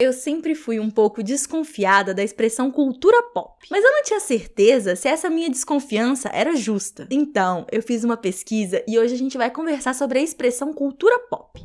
Eu sempre fui um pouco desconfiada da expressão cultura pop, mas eu não tinha certeza se essa minha desconfiança era justa. Então, eu fiz uma pesquisa e hoje a gente vai conversar sobre a expressão cultura pop.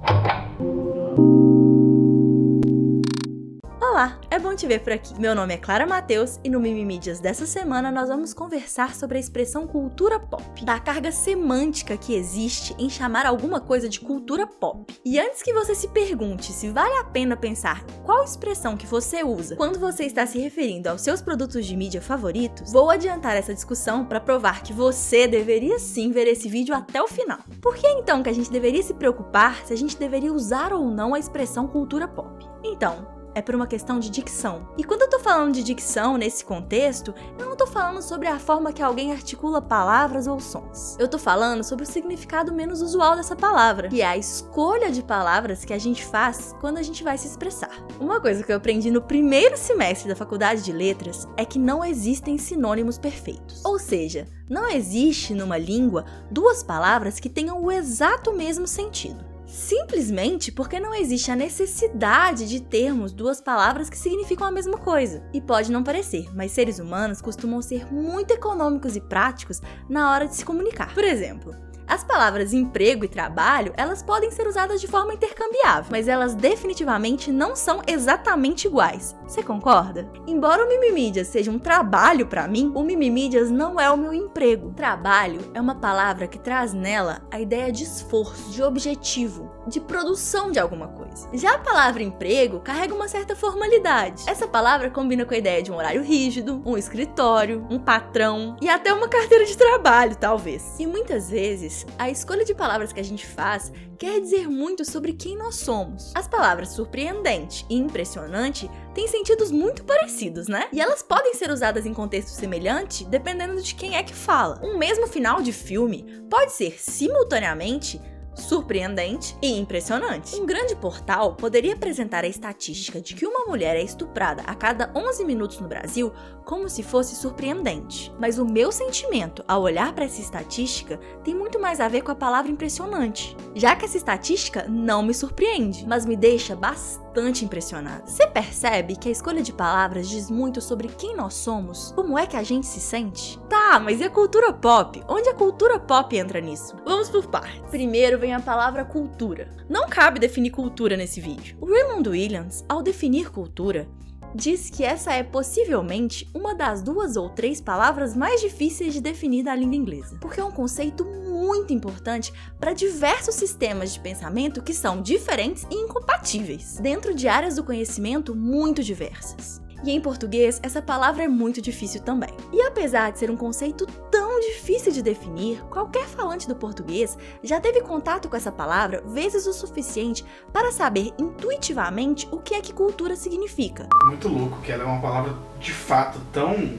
Olá, é bom te ver por aqui. Meu nome é Clara Matheus e no Mimimídias dessa semana nós vamos conversar sobre a expressão cultura pop, da carga semântica que existe em chamar alguma coisa de cultura pop. E antes que você se pergunte se vale a pena pensar qual expressão que você usa quando você está se referindo aos seus produtos de mídia favoritos, vou adiantar essa discussão para provar que você deveria sim ver esse vídeo até o final. Por que então que a gente deveria se preocupar se a gente deveria usar ou não a expressão cultura pop? Então, é por uma questão de dicção. E quando eu tô falando de dicção nesse contexto, eu não tô falando sobre a forma que alguém articula palavras ou sons. Eu tô falando sobre o significado menos usual dessa palavra, que é a escolha de palavras que a gente faz quando a gente vai se expressar. Uma coisa que eu aprendi no primeiro semestre da faculdade de letras é que não existem sinônimos perfeitos. Ou seja, não existe numa língua duas palavras que tenham o exato mesmo sentido. Simplesmente porque não existe a necessidade de termos duas palavras que significam a mesma coisa. E pode não parecer, mas seres humanos costumam ser muito econômicos e práticos na hora de se comunicar. Por exemplo, as palavras emprego e trabalho, elas podem ser usadas de forma intercambiável, mas elas definitivamente não são exatamente iguais. Você concorda? Embora o Mimimídias seja um trabalho pra mim, o Mimimídias não é o meu emprego. Trabalho é uma palavra que traz nela a ideia de esforço, de objetivo, de produção de alguma coisa. Já a palavra emprego carrega uma certa formalidade. Essa palavra combina com a ideia de um horário rígido, um escritório, um patrão e até uma carteira de trabalho, talvez. E muitas vezes, a escolha de palavras que a gente faz quer dizer muito sobre quem nós somos. As palavras surpreendente e impressionante têm sentidos muito parecidos, né? E elas podem ser usadas em contexto semelhante dependendo de quem é que fala. Um mesmo final de filme pode ser simultaneamente surpreendente e impressionante. Um grande portal poderia apresentar a estatística de que uma mulher é estuprada a cada 11 minutos no Brasil como se fosse surpreendente. Mas o meu sentimento ao olhar para essa estatística tem muito mais a ver com a palavra impressionante, já que essa estatística não me surpreende, mas me deixa bastante impressionada. Você percebe que a escolha de palavras diz muito sobre quem nós somos? Como é que a gente se sente? Tá, mas e a cultura pop? Onde a cultura pop entra nisso? Vamos por partes. Primeiro vem a palavra cultura. Não cabe definir cultura nesse vídeo. O Raymond Williams, ao definir cultura, diz que essa é possivelmente uma das 2 ou 3 palavras mais difíceis de definir da língua inglesa, porque é um conceito muito importante para diversos sistemas de pensamento que são diferentes e incompatíveis, dentro de áreas do conhecimento muito diversas. E em português, essa palavra é muito difícil também. E apesar de ser um conceito tão difícil de definir, qualquer falante do português já teve contato com essa palavra vezes o suficiente para saber intuitivamente o que é que cultura significa. Muito louco que ela é uma palavra de fato tão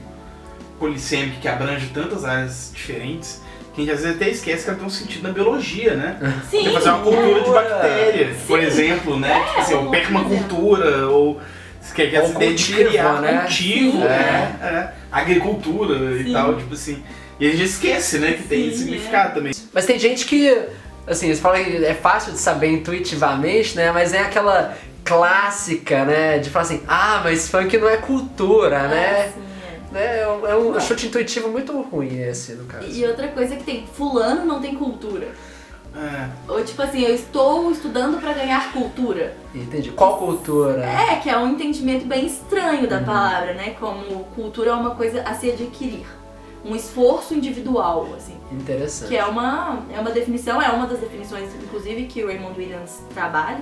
polissêmica, que abrange tantas áreas diferentes, que a gente às vezes até esquece que ela tem um sentido na biologia, né? Sim. Você fazer uma cultura de bactérias, por exemplo, né? Tipo assim, ou permacultura, ou quer essa ideia de criar cultivo, agricultura e tal, tipo assim. E a gente esquece, né, que tem significado também. Mas tem gente que, assim, você fala que é fácil de saber intuitivamente, né, mas é aquela clássica, né, de falar assim, mas funk não é cultura, né? É um chute intuitivo muito ruim esse, no caso. E outra coisa que tem, fulano não tem cultura. Ou tipo assim, eu estou estudando para ganhar cultura. Entendi. Qual cultura? Que é um entendimento bem estranho da palavra, né? Como cultura é uma coisa a se adquirir. Um esforço individual, assim. Interessante. Que é uma definição, é uma das definições, inclusive, que o Raymond Williams trabalha.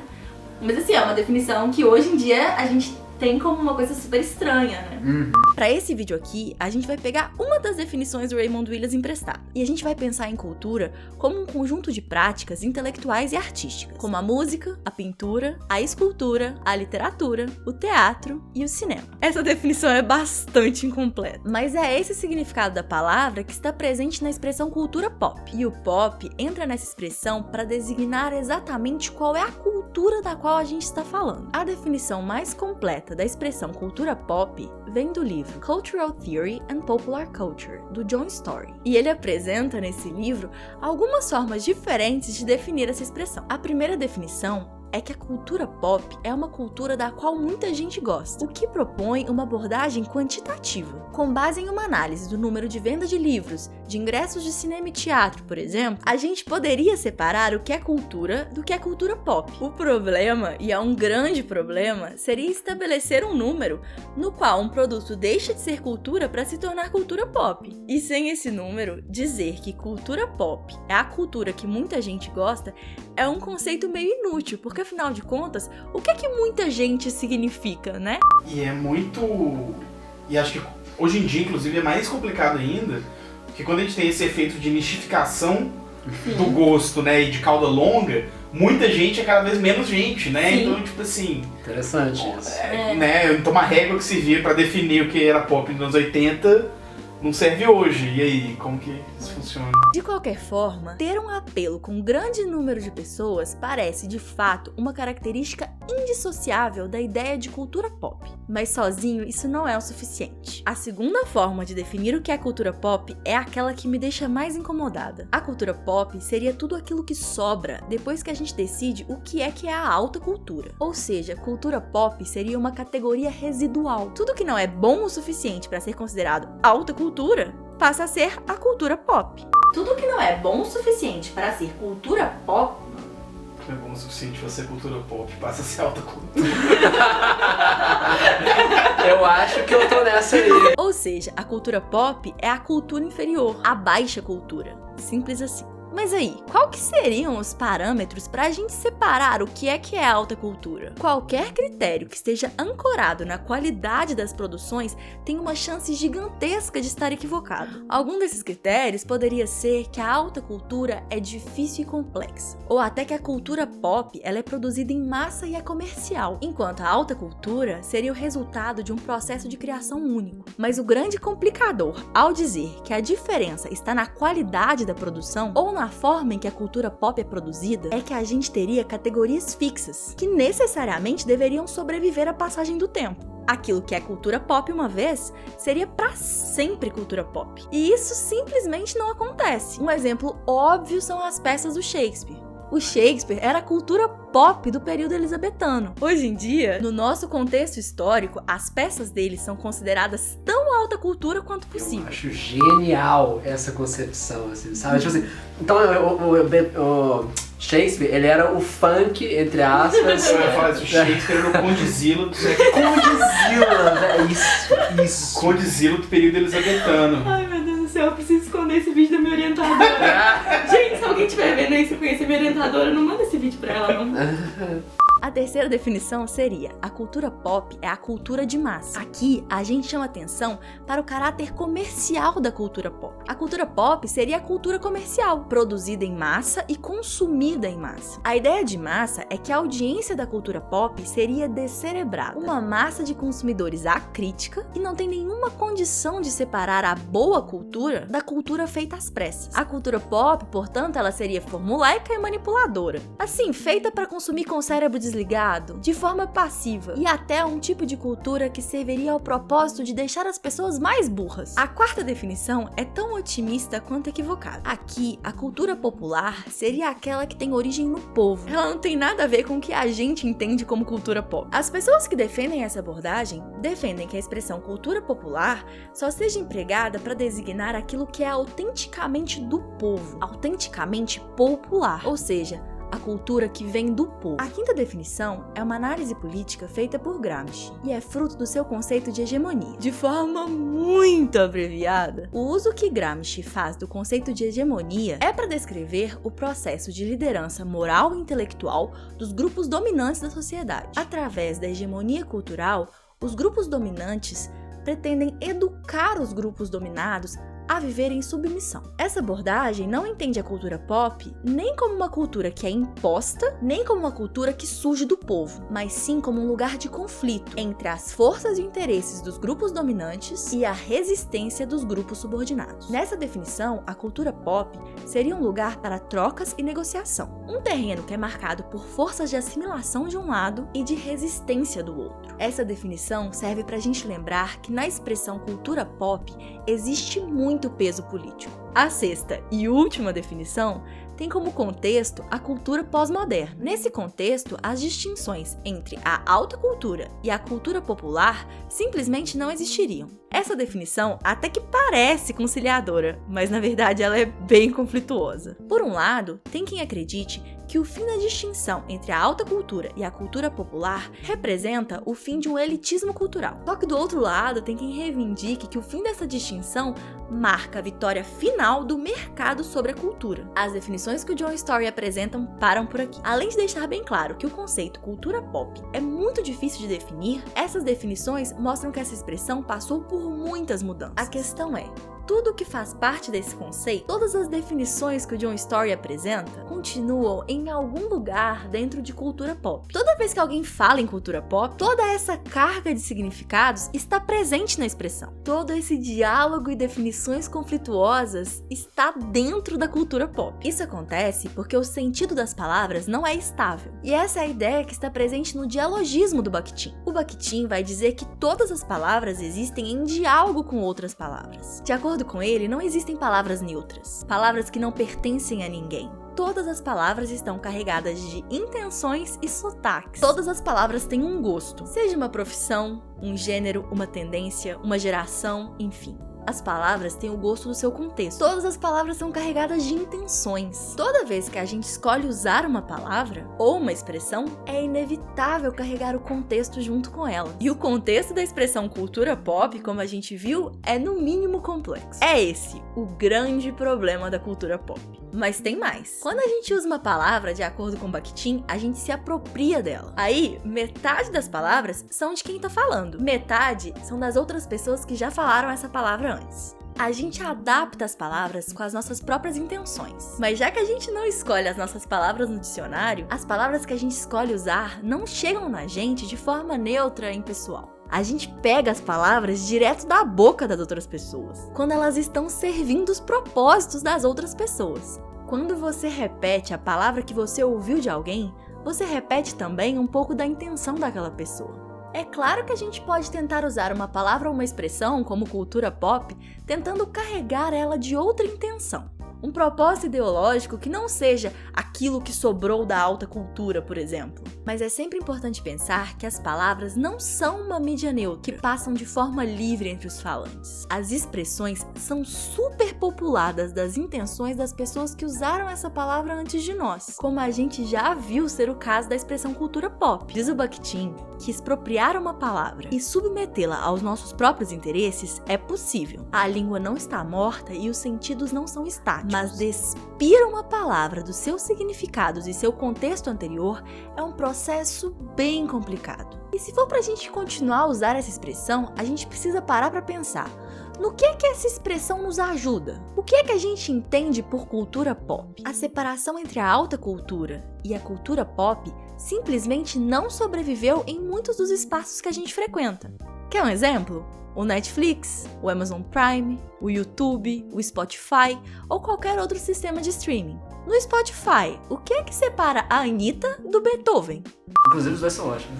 Mas assim, é uma definição que hoje em dia a gente tem como uma coisa super estranha, né? Pra esse vídeo aqui, a gente vai pegar uma das definições do Raymond Williams emprestada. E a gente vai pensar em cultura como um conjunto de práticas intelectuais e artísticas, como a música, a pintura, a escultura, a literatura, o teatro e o cinema. Essa definição é bastante incompleta, mas é esse significado da palavra que está presente na expressão cultura pop. E o pop entra nessa expressão para designar exatamente qual é a cultura da qual a gente está falando. A definição mais completa da expressão cultura pop vem do livro Cultural Theory and Popular Culture, do John Story. E ele apresenta nesse livro algumas formas diferentes de definir essa expressão. A primeira definição é que a cultura pop é uma cultura da qual muita gente gosta, o que propõe uma abordagem quantitativa. Com base em uma análise do número de venda de livros, de ingressos de cinema e teatro, por exemplo, a gente poderia separar o que é cultura do que é cultura pop. O problema, e é um grande problema, seria estabelecer um número no qual um produto deixa de ser cultura para se tornar cultura pop. E sem esse número, dizer que cultura pop é a cultura que muita gente gosta é um conceito meio inútil, porque afinal de contas, o que é que muita gente significa, né? E é muito... E acho que hoje em dia, inclusive, é mais complicado ainda, porque quando a gente tem esse efeito de nichificação do gosto, né, e de cauda longa, muita gente é cada vez menos gente, né? Sim. Então, tipo assim... Interessante isso. Né, então uma régua que se via pra definir o que era pop nos anos 80... não serve hoje. E aí, como que isso funciona? De qualquer forma, ter um apelo com um grande número de pessoas parece, de fato, uma característica indissociável da ideia de cultura pop. Mas sozinho, isso não é o suficiente. A segunda forma de definir o que é cultura pop é aquela que me deixa mais incomodada. A cultura pop seria tudo aquilo que sobra depois que a gente decide o que é a alta cultura. Ou seja, cultura pop seria uma categoria residual. Tudo que não é bom o suficiente para ser considerado alta cultura passa a ser a cultura pop. Tudo que não é bom o suficiente para ser cultura pop não é bom o suficiente para ser cultura pop, passa a ser alta cultura. Eu acho que eu tô nessa aí. Ou seja, a cultura pop é a cultura inferior, a baixa cultura. Simples assim. Mas aí, qual que seriam os parâmetros para a gente separar o que é alta cultura? Qualquer critério que esteja ancorado na qualidade das produções tem uma chance gigantesca de estar equivocado. Algum desses critérios poderia ser que a alta cultura é difícil e complexa, ou até que a cultura pop ela é produzida em massa e é comercial, enquanto a alta cultura seria o resultado de um processo de criação único. Mas o grande complicador, ao dizer que a diferença está na qualidade da produção ou na forma em que a cultura pop é produzida, é que a gente teria categorias fixas, que necessariamente deveriam sobreviver à passagem do tempo. Aquilo que é cultura pop uma vez, seria pra sempre cultura pop. E isso simplesmente não acontece. Um exemplo óbvio são as peças do Shakespeare. O Shakespeare era a cultura pop do período elizabetano. Hoje em dia, no nosso contexto histórico, as peças dele são consideradas tão alta cultura quanto possível. Eu acho genial essa concepção, assim, sabe? Tipo assim, então o Shakespeare, ele era o funk, entre aspas. Eu ia falar isso, o Shakespeare era o Condzilla do século. Condzilla, isso. Condzilla do período elizabetano. Ai, meu Deus do céu, eu preciso esconder esse vídeo da minha orientadora. Gente, se alguém estiver vendo isso e conhecer minha orientadora, não manda esse vídeo pra ela, não. A terceira definição seria: a cultura pop é a cultura de massa. Aqui, a gente chama atenção para o caráter comercial da cultura pop. A cultura pop seria a cultura comercial, produzida em massa e consumida em massa. A ideia de massa é que a audiência da cultura pop seria descerebrada, uma massa de consumidores acrítica que não tem nenhuma condição de separar a boa cultura da cultura feita às pressas. A cultura pop, portanto, ela seria formulaica e manipuladora, assim, feita para consumir com o cérebro desligado, de forma passiva, e até um tipo de cultura que serviria ao propósito de deixar as pessoas mais burras. A quarta definição é tão otimista quanto equivocada. Aqui, a cultura popular seria aquela que tem origem no povo. Ela não tem nada a ver com o que a gente entende como cultura pop. As pessoas que defendem essa abordagem defendem que a expressão cultura popular só seja empregada para designar aquilo que é autenticamente do povo, autenticamente popular, ou seja, a cultura que vem do povo. A quinta definição é uma análise política feita por Gramsci e é fruto do seu conceito de hegemonia. De forma muito abreviada, o uso que Gramsci faz do conceito de hegemonia é para descrever o processo de liderança moral e intelectual dos grupos dominantes da sociedade. Através da hegemonia cultural, os grupos dominantes pretendem educar os grupos dominados a viver em submissão. Essa abordagem não entende a cultura pop nem como uma cultura que é imposta, nem como uma cultura que surge do povo, mas sim como um lugar de conflito entre as forças e interesses dos grupos dominantes e a resistência dos grupos subordinados. Nessa definição, a cultura pop seria um lugar para trocas e negociação, um terreno que é marcado por forças de assimilação de um lado e de resistência do outro. Essa definição serve para a gente lembrar que na expressão cultura pop existe muito peso político. A sexta e última definição tem como contexto a cultura pós-moderna. Nesse contexto, as distinções entre a alta cultura e a cultura popular simplesmente não existiriam. Essa definição até que parece conciliadora, mas na verdade ela é bem conflituosa. Por um lado, tem quem acredite que o fim da distinção entre a alta cultura e a cultura popular representa o fim de um elitismo cultural. Só que do outro lado, tem quem reivindique que o fim dessa distinção marca a vitória final do mercado sobre a cultura. As definições que o John Story apresentam param por aqui. Além de deixar bem claro que o conceito cultura pop é muito difícil de definir, essas definições mostram que essa expressão passou por muitas mudanças. A questão é, tudo que faz parte desse conceito, todas as definições que o John Story apresenta, continuam em algum lugar dentro de cultura pop. Toda vez que alguém fala em cultura pop, toda essa carga de significados está presente na expressão. Todo esse diálogo e definições conflituosas está dentro da cultura pop. Isso acontece porque o sentido das palavras não é estável. E essa é a ideia que está presente no dialogismo do Bakhtin. O Bakhtin vai dizer que todas as palavras existem em diálogo com outras palavras. De acordo com ele, não existem palavras neutras, palavras que não pertencem a ninguém. Todas as palavras estão carregadas de intenções e sotaques. Todas as palavras têm um gosto, seja uma profissão, um gênero, uma tendência, uma geração, enfim. As palavras têm o gosto do seu contexto. Todas as palavras são carregadas de intenções. Toda vez que a gente escolhe usar uma palavra ou uma expressão, é inevitável carregar o contexto junto com ela. E o contexto da expressão cultura pop, como a gente viu, é no mínimo complexo. É esse o grande problema da cultura pop. Mas tem mais. Quando a gente usa uma palavra de acordo com Bakhtin, a gente se apropria dela. Aí, metade das palavras são de quem tá falando. Metade são das outras pessoas que já falaram essa palavra antes. A gente adapta as palavras com as nossas próprias intenções. Mas já que a gente não escolhe as nossas palavras no dicionário, as palavras que a gente escolhe usar não chegam na gente de forma neutra e impessoal. A gente pega as palavras direto da boca das outras pessoas, quando elas estão servindo os propósitos das outras pessoas. Quando você repete a palavra que você ouviu de alguém, você repete também um pouco da intenção daquela pessoa. É claro que a gente pode tentar usar uma palavra ou uma expressão, como cultura pop, tentando carregar ela de outra intenção. Um propósito ideológico que não seja aquilo que sobrou da alta cultura, por exemplo. Mas é sempre importante pensar que as palavras não são uma mídia neutra, que passam de forma livre entre os falantes. As expressões são superpopuladas das intenções das pessoas que usaram essa palavra antes de nós, como a gente já viu ser o caso da expressão cultura pop. Diz o Bakhtin que expropriar uma palavra e submetê-la aos nossos próprios interesses é possível. A língua não está morta e os sentidos não são estáticos. Mas despir uma palavra dos seus significados e seu contexto anterior é um processo bem complicado. E se for pra gente continuar a usar essa expressão, a gente precisa parar pra pensar no que é que essa expressão nos ajuda? O que é que a gente entende por cultura pop? A separação entre a alta cultura e a cultura pop simplesmente não sobreviveu em muitos dos espaços que a gente frequenta. Quer um exemplo? O Netflix, o Amazon Prime, o YouTube, o Spotify ou qualquer outro sistema de streaming. No Spotify, o que é que separa a Anitta do Beethoven? Inclusive os dois são ótimos.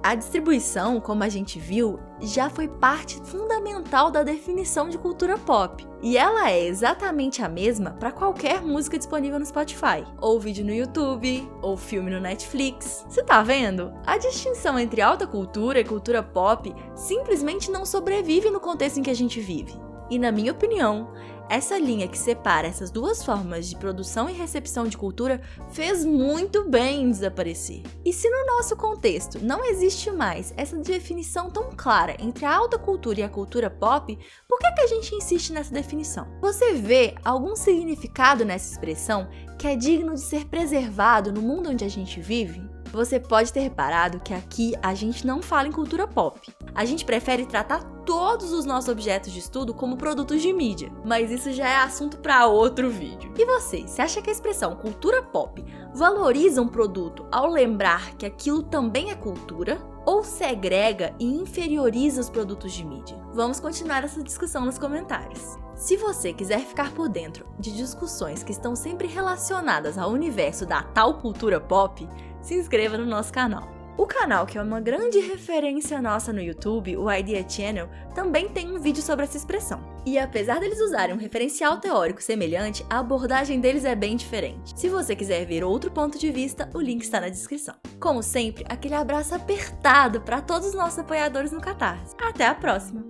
A distribuição, como a gente viu, já foi parte fundamental da definição de cultura pop. E ela é exatamente a mesma para qualquer música disponível no Spotify, ou vídeo no YouTube, ou filme no Netflix. Você tá vendo? A distinção entre alta cultura e cultura pop simplesmente não sobrevive no contexto em que a gente vive. E na minha opinião, essa linha que separa essas duas formas de produção e recepção de cultura fez muito bem em desaparecer. E se no nosso contexto não existe mais essa definição tão clara entre a alta cultura e a cultura pop, por que a gente insiste nessa definição? Você vê algum significado nessa expressão que é digno de ser preservado no mundo onde a gente vive? Você pode ter reparado que aqui a gente não fala em cultura pop. A gente prefere tratar todos os nossos objetos de estudo como produtos de mídia, mas isso já é assunto para outro vídeo. E você acha que a expressão cultura pop valoriza um produto ao lembrar que aquilo também é cultura? Ou segrega e inferioriza os produtos de mídia? Vamos continuar essa discussão nos comentários. Se você quiser ficar por dentro de discussões que estão sempre relacionadas ao universo da tal cultura pop, se inscreva no nosso canal. O canal, que é uma grande referência nossa no YouTube, o Idea Channel, também tem um vídeo sobre essa expressão. E apesar deles usarem um referencial teórico semelhante, a abordagem deles é bem diferente. Se você quiser ver outro ponto de vista, o link está na descrição. Como sempre, aquele abraço apertado para todos os nossos apoiadores no Catarse. Até a próxima!